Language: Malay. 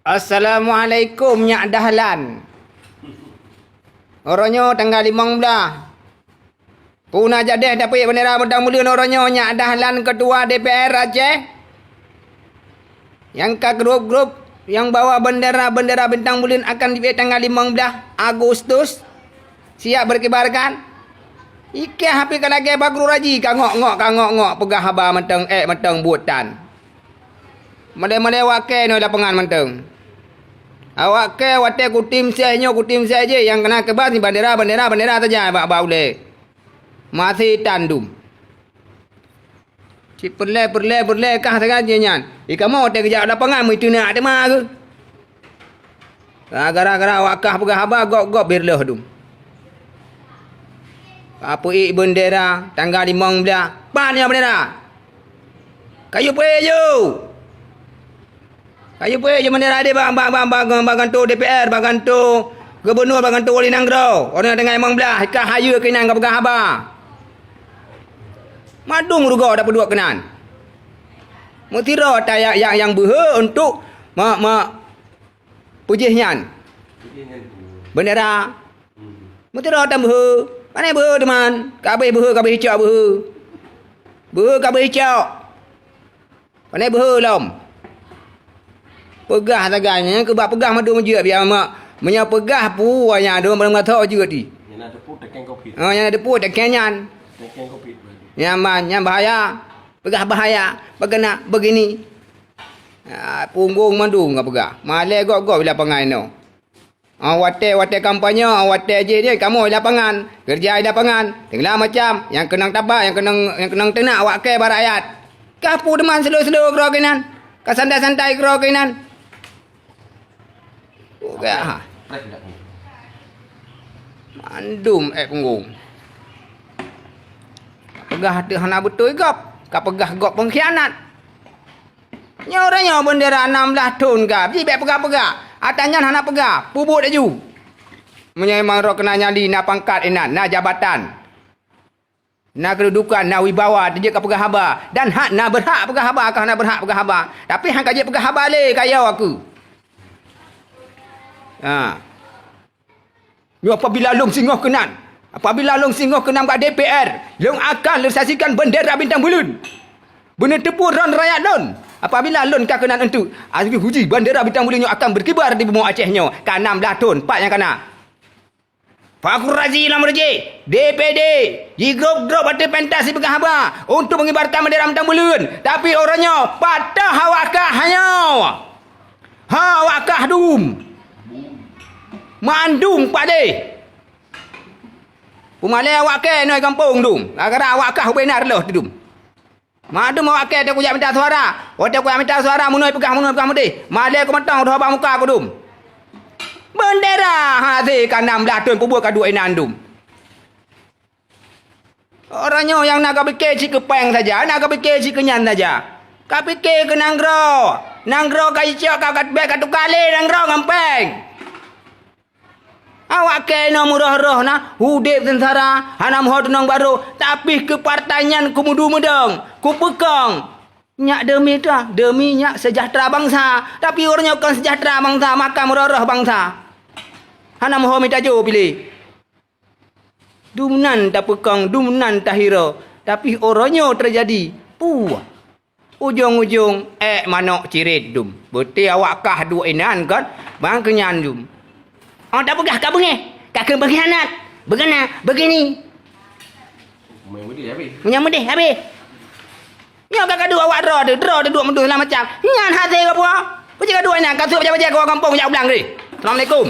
Assalamualaikum Nyak Dahlan. Orangnya tanggal 15. Puna jadi dapat bendera mudah-mudahan orangnya Nyak Dahlan ketua DPR Aceh. Yang ke grup-grup yang bawa bendera bintang bulan akan dibuat tanggal 15 Agustus. Siap berkibarkan. Ike hapi kalage bagru raji kangok pegah haba menteng buatan. Male wake no lapangan menteng. Awak ke wate ku tim saya je yang kena kebas ni bendera saja bak boleh. Masih tandum. Si perle kah saja nyan. Ika mau te kerja lapangan mu itu nak tema ke. Gara-gara awak kah pegah haba gok birleh dum. Apa bendera tanggal 15. Pan ya bendera. Kayu je bendera dia bang tu DPR, bang tu gubernur, bang tu wali nanggro. Orang tengah 15 kah hayu kenan ka pegah haba. Madung ruga dapat dua kenan. Mutira ta yang behe untuk pujihnya. Bendera. Mutira ta behe. Mana behe teman? Kabeh hijau behe. Behe kabeh hijau. Mana behe lom? Pegah taganya ke bak pegah madu je biar mak menya pegah pu anya do barang mata juga di. Yang ada put tekan kopi. Oh yang ada pu tekan nyan. Tekan kopi. Nyaman bahaya. Pegah bahaya. Begana begini. Punggung mandung ngap pegah. Male gok bila pangai no. Wate kampanye, wate je dia kamu di lapangan, kerja di lapangan. Tenglah macam yang kenang tabak, yang kenang tenak awak ke rakyat. Kapu deman slow kro kenan. Ka santai-santai kro kenan. Okah. Mandum punggung. Pegah hati hana betul gop. Ka pegah gop pengkhianat. Nyoranya bendera 16 ton gap. Ji bet pegah-pegah. Atanya hana pegah, pubuk daju. Menyemang roh kena nyali na pangkat enan, na jabatan. Na kedudukan, na wibawa, dia ke pegah haba. Dan hak na berhak pegah haba, kah na berhak pegah haba. Tapi hang kaji pegah haba le kaya aku. Apabila long singoh kenan. Apabila long singoh kenam kat DPR, long akan lesasikan bendera bintang bulan. Benar tepur ron rakyat lon. Apabila lon kau kenan untuk azmi huji bendera bintang bulannya akan berkibar di bumi Acehnya. Ka 16 ton, pak yang kena. Fakur Razi Lam Raji, DPD, di grup ada pentasi pegah haba untuk mengibarkan bendera bintang bulan. Tapi orangnya patah hawakah hanya. Hawakah dum. Mandum pak de. Pumale awak ke noi kampung dum. Agak awakah benar loh dum. Madu mau akeh aku jak minta suara. Otak aku minta suara munoi pegah mudi. Male aku mentang dah bang muka aku dum. Bendera hati kan 16 ton pubuk ka dua inandum. Orangnya yang nak fikir si kepeng saja, nak fikir si kenyan saja. Ka fikir ke nanggro. Nanggro ka icok ka kat bek ka tukale nanggro ngampeng. Awak kena murah-roh na hudip tentara hanam hot nang baru tapi ke partanyan kumudu medang ku pekang nyak demi nyak sejahtera bangsa tapi orangnya kan sejahtera bangsa makan murah-roh bangsa hanam ho minta jo pilih dumnan tak pekang dumnan tak hira tapi orangnya terjadi puah ujung-ujung manok cirit dum beti awak kah dua inan kan bang kenyan dum. Oh tak pegah kak bengih. Kak berkhianat. Begini. Menyamudih habis. Nyo kakak dua awak draw dua menduh lah macam. Nyan hati ke apa? Pecah dua ni. Kasut baca-baca ke orang kampung. Pecah ulang ni. Assalamualaikum.